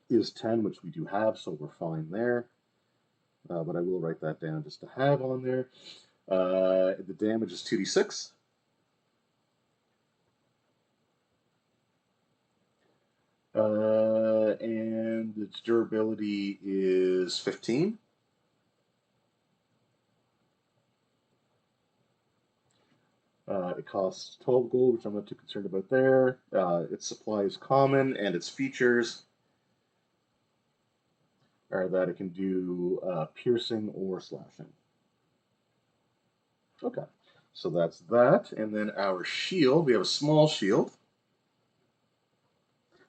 Is 10, which we do have, so we're fine there. But I will write that down just to have on there. The damage is 2d6. And its durability is 15. It costs 12 gold, which I'm not too concerned about there. Its supply is common, and its features are that it can do piercing or slashing. Okay, so that's that. And then our shield, we have a small shield.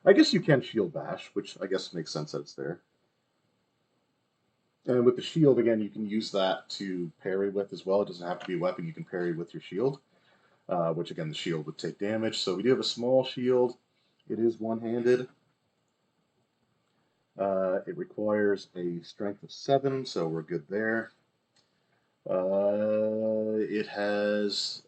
I guess you can shield bash, which I guess makes sense that it's there. And with the shield, again, you can use that to parry with as well. It doesn't have to be a weapon. You can parry with your shield, which, again, the shield would take damage. So we do have a small shield. It is one-handed. It requires a strength of 7, so we're good there. It has...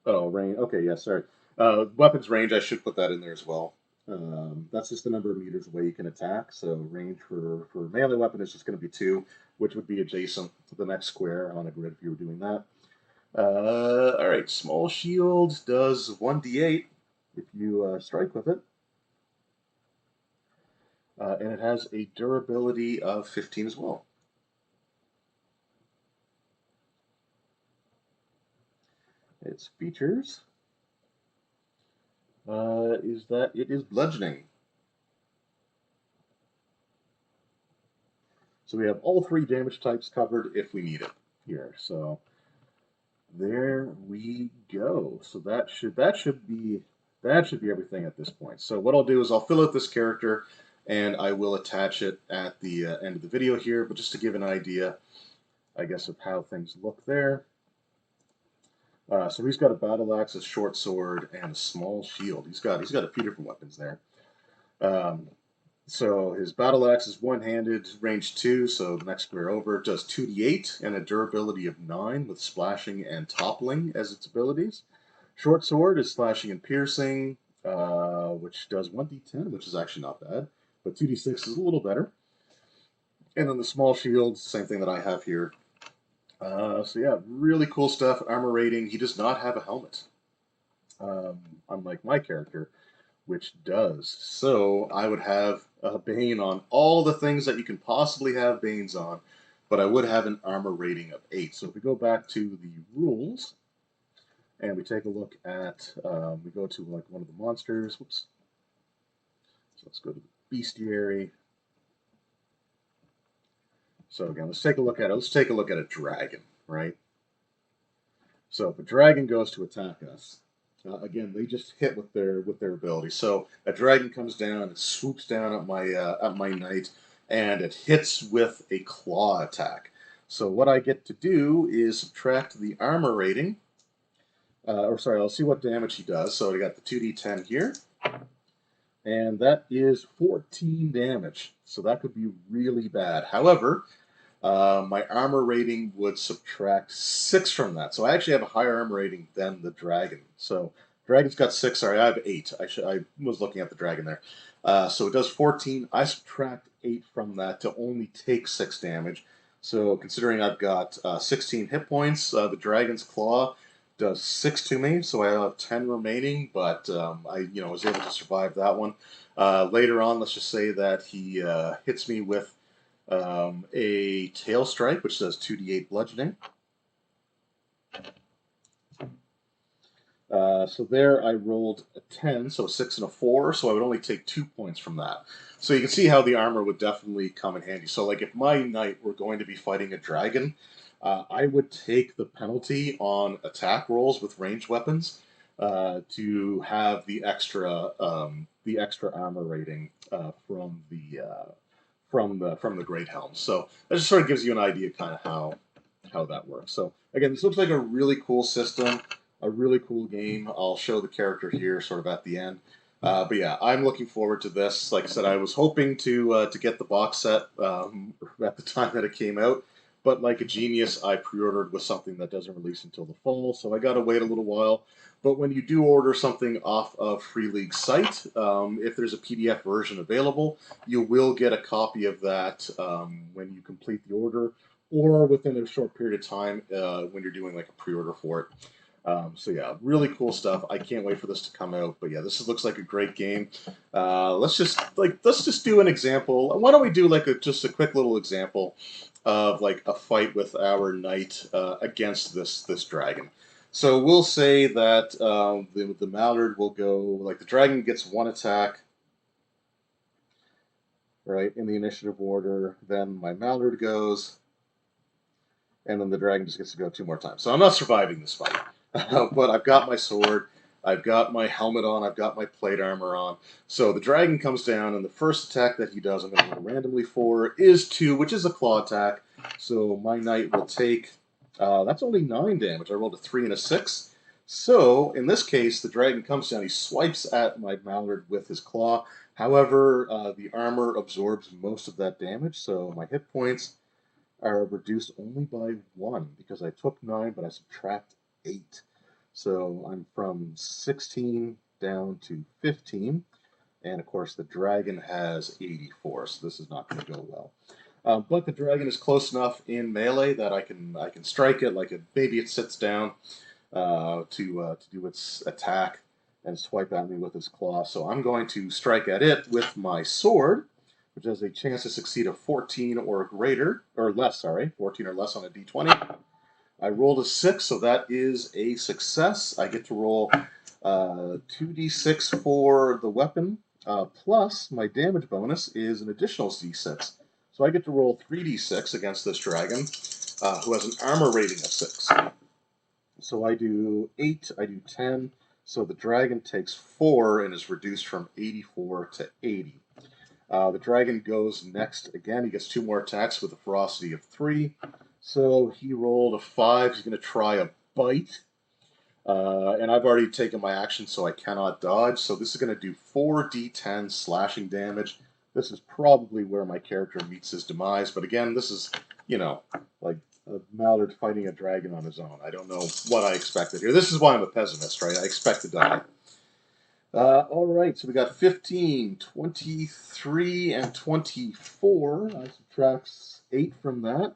oh, range. Okay, yeah, sorry. Weapons range, I should put that in there as well. That's just the number of meters away you can attack. So range for melee weapon is just going to be 2, which would be adjacent to the next square on a grid if you were doing that. All right, small shield does 1d8 if you strike with it. And it has a durability of 15 as well. Its features is that it is bludgeoning. So we have all 3 damage types covered if we need it here. So there we go. So that should be everything at this point. So what I'll do is I'll fill out this character, and I will attach it at the end of the video here. But just to give an idea, I guess, of how things look there. So he's got a battle axe, a short sword, and a small shield. He's got a few different weapons there. So his battle axe is one-handed, range 2, so the next square over. It does 2d8 and a durability of 9 with splashing and toppling as its abilities. Short sword is slashing and piercing, which does 1d10, which is actually not bad, but 2d6 is a little better. And then the small shield, same thing that I have here. So yeah, really cool stuff. Armor rating, he does not have a helmet, unlike my character, which does. So I would have a Bane on all the things that you can possibly have Banes on, but I would have an armor rating of 8. So if we go back to the rules, and we take a look at, we go to like one of the monsters, whoops. So let's go to the bestiary. So again, let's take a look at it. Let's take a look at a dragon, right? So if a dragon goes to attack us, again, they just hit with their ability. So a dragon comes down, it swoops down at my knight, and it hits with a claw attack. So what I get to do is subtract the armor rating, or sorry, I'll see what damage he does. So I got the 2d10 here, and that is 14 damage. So that could be really bad. However, my armor rating would subtract 6 from that. So I actually have a higher armor rating than the dragon. So dragon's got 6. Sorry, I have 8. I was looking at the dragon there. So it does 14. I subtract 8 from that to only take 6 damage. So considering I've got 16 hit points, the Dragon's Claw does 6 to me, so I have 10 remaining, but I was able to survive that one. Later on, let's just say that he hits me with a Tail Strike, which does 2d8 bludgeoning. So there I rolled a 10, so a 6 and a 4, so I would only take 2 points from that. So you can see how the armor would definitely come in handy. So like if my knight were going to be fighting a dragon, I would take the penalty on attack rolls with ranged weapons to have the extra armor rating from the Great Helm. So that just sort of gives you an idea kind of how that works. So again, this looks like a really cool system, a really cool game. I'll show the character here sort of at the end. But yeah, I'm looking forward to this. Like I said, I was hoping to get the box set at the time that it came out, but like a genius, I pre-ordered with something that doesn't release until the fall, so I got to wait a little while. But when you do order something off of Free League's site, if there's a PDF version available, you will get a copy of that when you complete the order, or within a short period of time when you're doing like a pre-order for it. So yeah, really cool stuff. I can't wait for this to come out. But yeah, looks like a great game. Let's just do an example. Why don't we do like just a quick little example of like a fight with our knight against this dragon. So we'll say that the Mallard will go like the dragon gets one attack, right, in the initiative order. Then my Mallard goes, and then the dragon just gets to go 2 more times. So I'm not surviving this fight. But I've got my sword, I've got my helmet on, I've got my plate armor on. So the dragon comes down, and the first attack that he does, I'm going to roll randomly for, is 2, which is a claw attack. So my knight will take, that's only 9 damage. I rolled a 3 and a 6. So in this case, the dragon comes down, he swipes at my Mallard with his claw. However, the armor absorbs most of that damage, so my hit points are reduced only by 1 because I took 9, but I subtract 8. So I'm from 16 down to 15. And of course, the dragon has 84, so this is not going to go well. But the dragon is close enough in melee that I can strike it, like maybe it sits down to do its attack and swipe at me with its claw. So I'm going to strike at it with my sword, which has a chance to succeed of 14 or greater, or less, sorry, 14 or less on a d20. I rolled a 6, so that is a success. I get to roll 2d6 for the weapon, plus my damage bonus is an additional d6. So I get to roll 3d6 against this dragon, who has an armor rating of 6. So I do 8, I do 10, so the dragon takes 4 and is reduced from 84 to 80. The dragon goes next again. He gets 2 more attacks with a ferocity of 3. So he rolled a 5. He's going to try a bite. And I've already taken my action, so I cannot dodge. So this is going to do 4d10 slashing damage. This is probably where my character meets his demise. But again, this is, like a Mallard fighting a dragon on his own. I don't know what I expected here. This is why I'm a pessimist, right? I expect to die. All right, so we got 15, 23, and 24. I subtract 8 from that,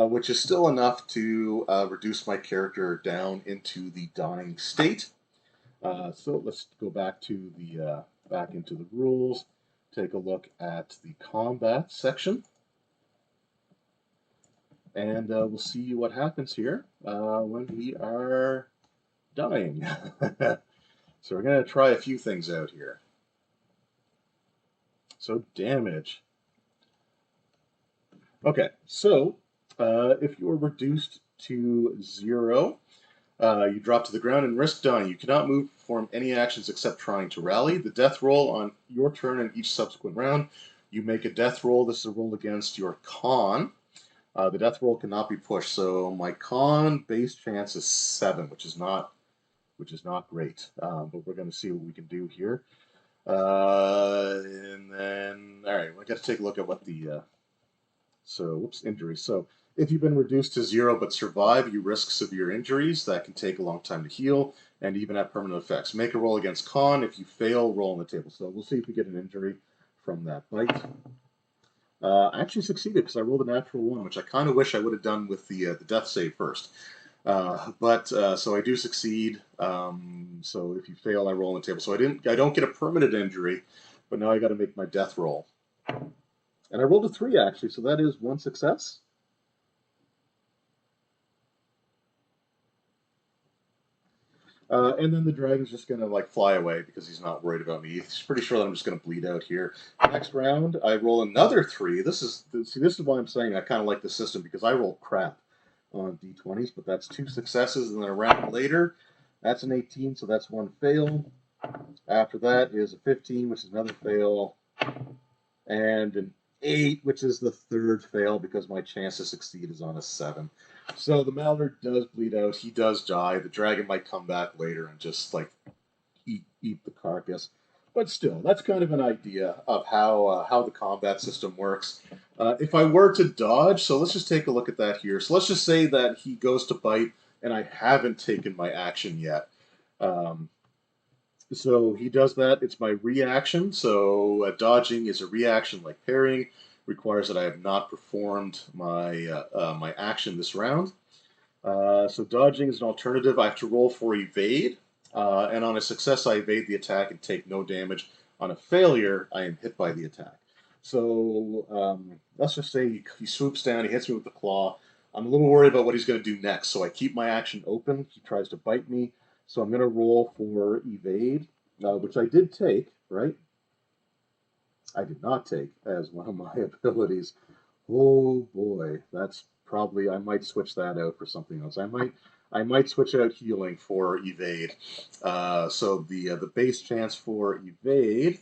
which is still enough to reduce my character down into the dying state. So let's go back to back into the rules. Take a look at the combat section, and we'll see what happens here when we are dying. So we're going to try a few things out here. So damage. Okay, so if you are reduced to 0, you drop to the ground and risk dying. You cannot move, perform any actions except trying to rally. The death roll on your turn and each subsequent round. You make a death roll. This is a roll against your con. The death roll cannot be pushed. So my con base chance is 7, which is not great. But we're going to see what we can do here. And then, all right, I got to take a look at what the, injuries. So if you've been reduced to 0 but survive, you risk severe injuries that can take a long time to heal and even have permanent effects. Make a roll against con. If you fail, roll on the table. So we'll see if we get an injury from that bite. I actually succeeded because I rolled a natural one, which I kind of wish I would have done with the death save first. But so I do succeed. So if you fail, I roll on the table. So I don't get a permanent injury, but now I got to make my death roll. And I rolled a 3 actually, so that is one success. And then the dragon's just gonna like fly away because he's not worried about me. He's pretty sure that I'm just gonna bleed out here. Next round, I roll another 3. This is why I'm saying I kind of like the system because I roll crap on d20s, but that's 2 successes, and then a round later, that's an 18, so that's one fail. After that is a 15, which is another fail, and an 8, which is the third fail because my chance to succeed is on a 7. So the Mallard does bleed out. He does die. The dragon might come back later and just like eat the carcass. But still, that's kind of an idea of how the combat system works. If I were to dodge, so let's just take a look at that here. So let's just say that he goes to bite, and I haven't taken my action yet. Um, so he does that. It's my reaction. So dodging is a reaction like parrying. Requires that I have not performed my action this round. So dodging is an alternative. I have to roll for evade. And on a success, I evade the attack and take no damage. On a failure, I am hit by the attack. So let's just say he swoops down, he hits me with the claw. I'm a little worried about what he's going to do next, so I keep my action open. He tries to bite me, so I'm going to roll for evade, which I did take, right? I did not take as one of my abilities. Oh boy, that's probably I might switch that out for something else. I might switch out healing for evade. So the base chance for evade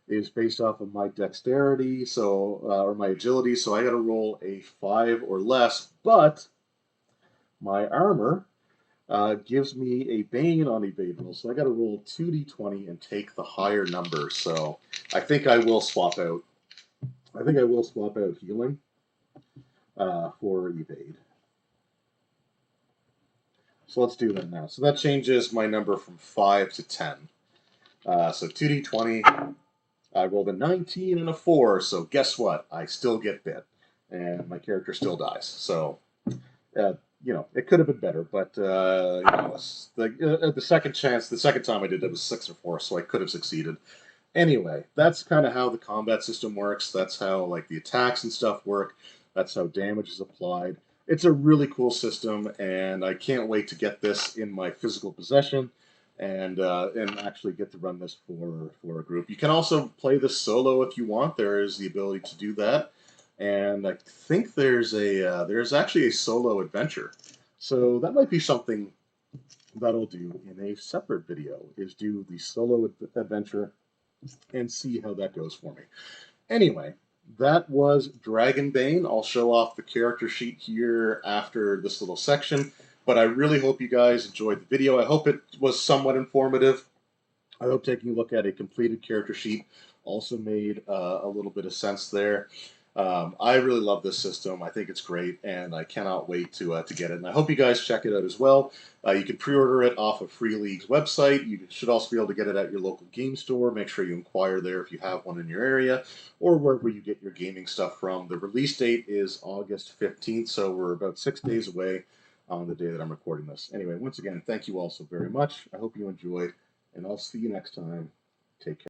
is based off of my dexterity, or my agility. So I got to roll a 5 or less, but my armor gives me a Bane on evade roll, so I got to roll 2d20 and take the higher number. So I think I will swap out. I think I will swap out healing for evade. So let's do that now. So that changes my number from 5 to 10. So 2d20. I rolled a 19 and a 4. So guess what? I still get bit, and my character still dies. So it could have been better, but the second chance, the second time I did it was 6 or 4, so I could have succeeded. Anyway, that's kind of how the combat system works. That's how like the attacks and stuff work. That's how damage is applied. It's a really cool system, and I can't wait to get this in my physical possession and actually get to run this for a group. You can also play this solo if you want. There is the ability to do that, and I think there's actually a solo adventure. So that might be something that I'll do in a separate video. Is do the solo adventure and see how that goes for me. Anyway, that was Dragonbane. I'll show off the character sheet here after this little section, but I really hope you guys enjoyed the video. I hope it was somewhat informative. I hope taking a look at a completed character sheet also made a little bit of sense there. I really love this system. I think it's great, and I cannot wait to get it. And I hope you guys check it out as well. You can pre-order it off of Free League's website. You should also be able to get it at your local game store. Make sure you inquire there if you have one in your area, or wherever you get your gaming stuff from. The release date is August 15th, so we're about 6 days away on the day that I'm recording this. Anyway, once again, thank you all so very much. I hope you enjoyed, and I'll see you next time. Take care.